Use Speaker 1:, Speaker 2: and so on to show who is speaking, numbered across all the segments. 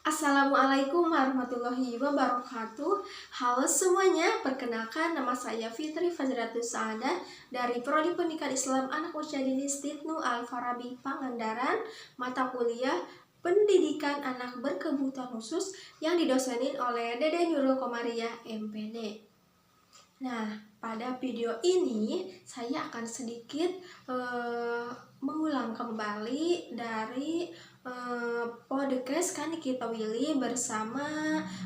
Speaker 1: Assalamualaikum warahmatullahi wabarakatuh. Halo semuanya, perkenalkan nama saya Fitri Fajratus Saadah dari Prodi Pendidikan Islam Anak Usia Dini Stitnu Al-Farabi Pangandaran, mata kuliah Pendidikan Anak Berkebutuhan Khusus yang didosenin oleh Dede Nurul Komariah MPD. Nah, pada video ini saya akan sedikit mengulang kembali dari podcast Kanikita Willy bersama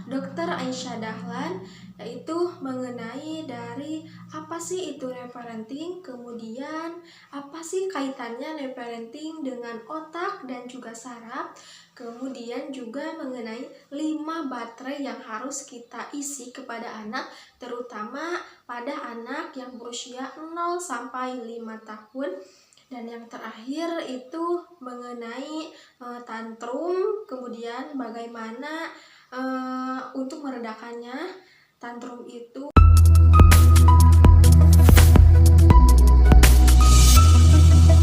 Speaker 1: Dr. Aisyah Dahlan, yaitu mengenai dari apa sih itu reparenting, kemudian apa sih kaitannya reparenting dengan otak dan juga saraf, kemudian juga mengenai 5 baterai yang harus kita isi kepada anak, terutama pada anak yang berusia 0 sampai 5 tahun. Dan yang terakhir itu mengenai tantrum, kemudian bagaimana untuk meredakannya. Tantrum itu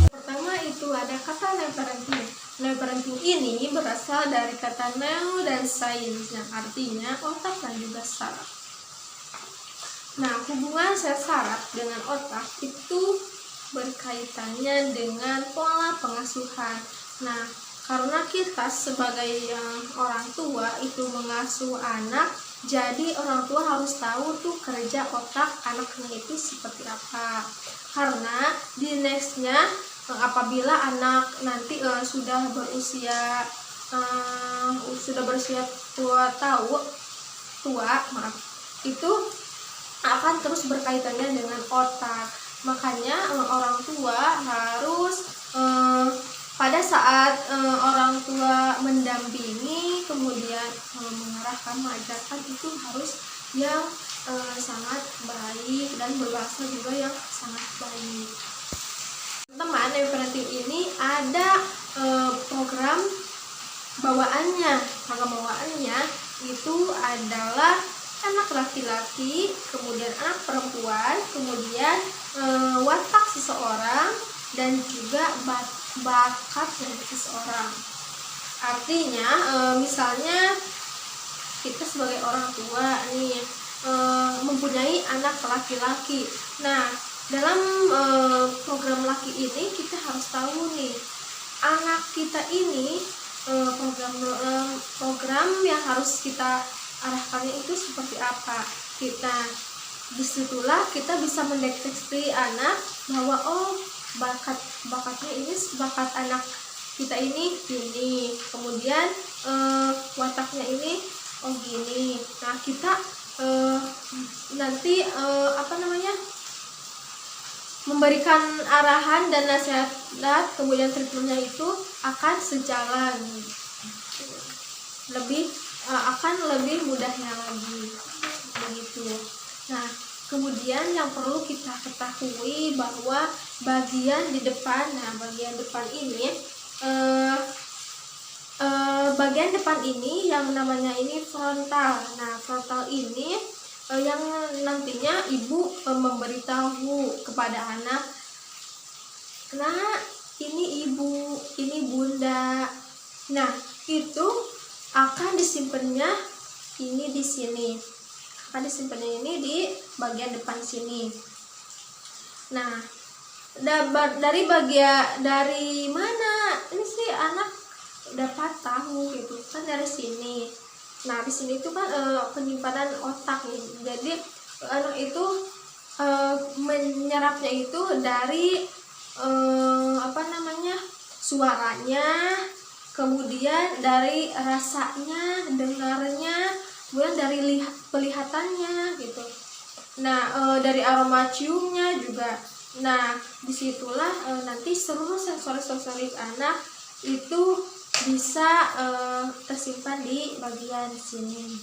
Speaker 1: pertama itu ada kata neparenting. Neparenting ini berasal dari kata neo dan sains yang artinya otak dan juga saraf. Nah, hubungan sel saraf dengan otak itu berkaitannya dengan pola pengasuhan. Nah, karena kita sebagai orang tua itu mengasuh anak, jadi orang tua harus tahu tuh kerja otak anaknya itu seperti apa. Karena di nextnya apabila anak nanti sudah berusia itu akan terus berkaitannya dengan otak. Makanya orang tua harus pada saat orang tua mendampingi, kemudian mengarahkan, mengajarkan, itu harus yang sangat baik dan berbahasa juga yang sangat baik. Teman, parenting ini ada program bawaannya. Program bawaannya itu adalah anak laki-laki, kemudian anak perempuan, kemudian watak seseorang, dan juga bakat dari seseorang. Artinya misalnya kita sebagai orang tua nih mempunyai anak laki-laki. Nah, dalam program laki ini kita harus tahu nih, anak kita ini program yang harus kita arahkannya itu seperti apa. Disitulah kita bisa mendeteksi anak bahwa bakatnya ini, bakat anak kita ini gini, kemudian wataknya ini gini. Nah, kita nanti memberikan arahan dan nasihat, kemudian treatmentnya itu akan sejalan, akan lebih mudahnya lagi begitu. Nah, kemudian yang perlu kita ketahui bahwa bagian depan ini yang namanya ini frontal. Nah, frontal ini yang nantinya ibu memberitahu kepada anak, nah ini ibu, ini bunda. Nah, itu akan disimpannya ini di sini. Akan disimpannya ini di bagian depan sini. Nah, dari mana ini sih anak dapat tahu gitu kan, dari sini. Nah, di sini itu kan penyimpanan otak nih. Jadi anak itu menyerapnya itu dari suaranya, kemudian dari rasanya, dengarnya, kemudian dari pelihatannya gitu. Nah, dari aroma ciumnya juga. Nah, disitulah nanti seluruh sensorik anak itu bisa tersimpan di bagian sini.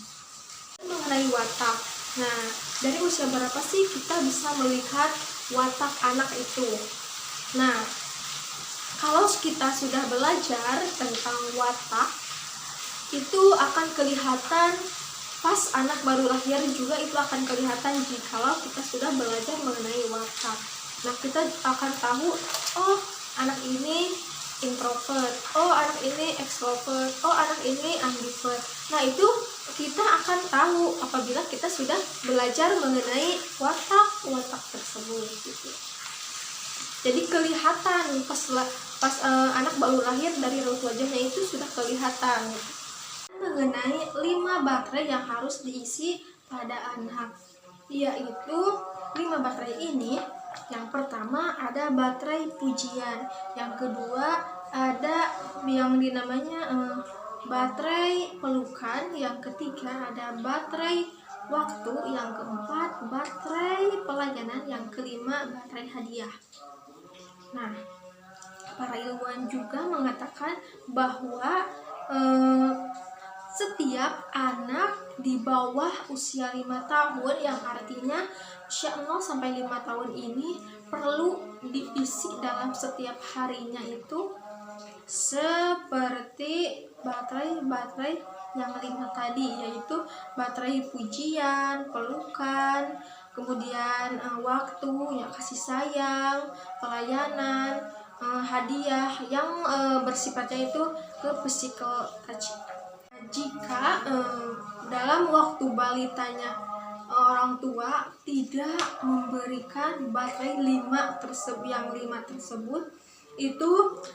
Speaker 1: Mengenai watak. Nah, dari usia berapa sih kita bisa melihat watak anak itu? Nah, kalau kita sudah belajar tentang watak, itu akan kelihatan pas anak baru lahir juga, itu akan kelihatan jikalau kita sudah belajar mengenai watak. Nah, kita akan tahu, anak ini introvert, oh anak ini extrovert, oh anak ini ambivert. Nah, itu kita akan tahu apabila kita sudah belajar mengenai watak-watak tersebut gitu. Jadi kelihatan pas anak baru lahir dari raut wajahnya itu sudah kelihatan gitu. Mengenai 5 baterai yang harus diisi pada anak, yaitu 5 baterai ini. Yang pertama ada baterai pujian, yang kedua ada yang dinamanya baterai pelukan, yang ketiga ada baterai waktu, yang keempat baterai pelayanan, yang kelima baterai hadiah. Nah, para ilmuwan juga mengatakan bahwa setiap anak di bawah usia 5 tahun, yang artinya usia 0 sampai 5 tahun ini, perlu diisi dalam setiap harinya itu seperti baterai-baterai yang 5 tadi, yaitu baterai pujian, pelukan, kemudian waktu, ya kasih sayang, pelayanan, hadiah yang bersifatnya itu ke physical touch. Jika dalam waktu balitanya orang tua tidak memberikan baterai 5 yang 5 tersebut, itu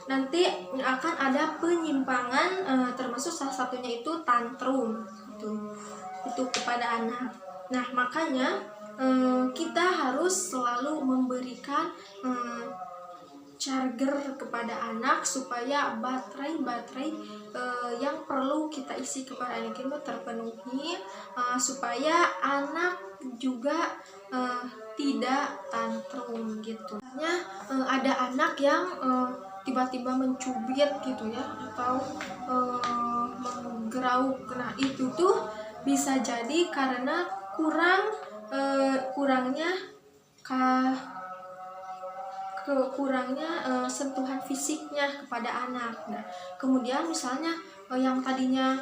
Speaker 1: nanti akan ada penyimpangan, termasuk salah satunya itu tantrum itu kepada anak. Nah, makanya kita harus selalu memberikan charger kepada anak supaya baterai-baterai yang perlu kita isi kepada anak itu terpenuhi, supaya anak juga tidak tantrum gitu. Misalnya ada anak yang tiba-tiba mencubit gitu ya, atau menggerauk. Nah, itu tuh bisa jadi karena kurangnya sentuhan fisiknya kepada anak. Nah, kemudian misalnya yang tadinya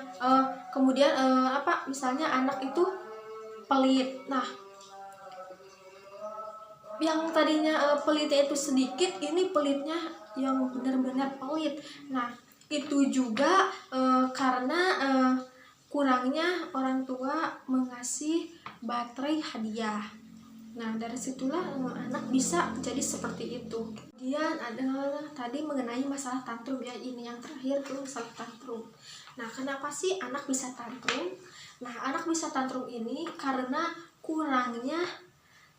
Speaker 1: misalnya anak itu pelit. Nah, yang tadinya pelitnya itu sedikit, ini pelitnya yang benar-benar pelit. Nah, itu juga karena kurangnya orang tua mengasih baterai hadiah. Nah, dari situlah anak bisa jadi seperti itu. Kemudian adalah tadi mengenai masalah tantrum ya, ini yang terakhir tuh masalah tantrum. Nah, kenapa sih anak bisa tantrum? Nah, anak bisa tantrum ini karena kurangnya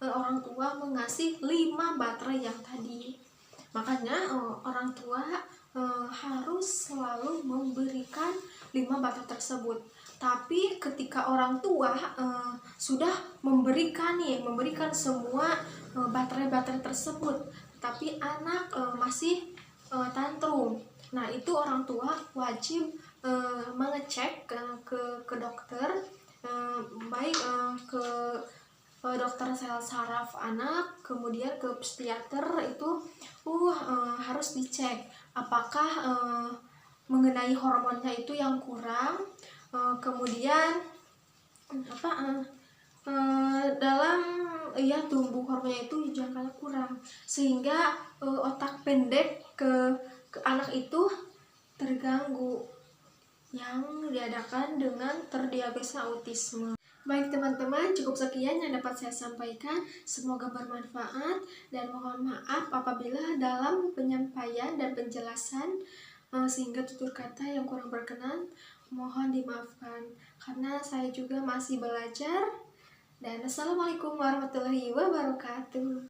Speaker 1: orang tua mengasih 5 baterai yang tadi. Makanya orang tua harus selalu memberikan 5 baterai tersebut. Tapi ketika orang tua sudah memberikan semua baterai-baterai tersebut, tapi anak masih tantrum. Nah, itu orang tua wajib mengecek ke dokter, baik ke dokter sel saraf anak, kemudian ke psikiater. Itu harus dicek apakah mengenai hormonnya itu yang kurang, kemudian dalam tumbuh hormonnya itu jangan kurang, sehingga otak pendek ke anak itu terganggu, yang diadakan dengan terdiagnosa autisme. Baik teman-teman, cukup sekian yang dapat saya sampaikan. Semoga bermanfaat, dan mohon maaf apabila dalam penyampaian dan penjelasan sehingga tutur kata yang kurang berkenan, mohon dimaafkan karena saya juga masih belajar. Dan assalamualaikum warahmatullahi wabarakatuh.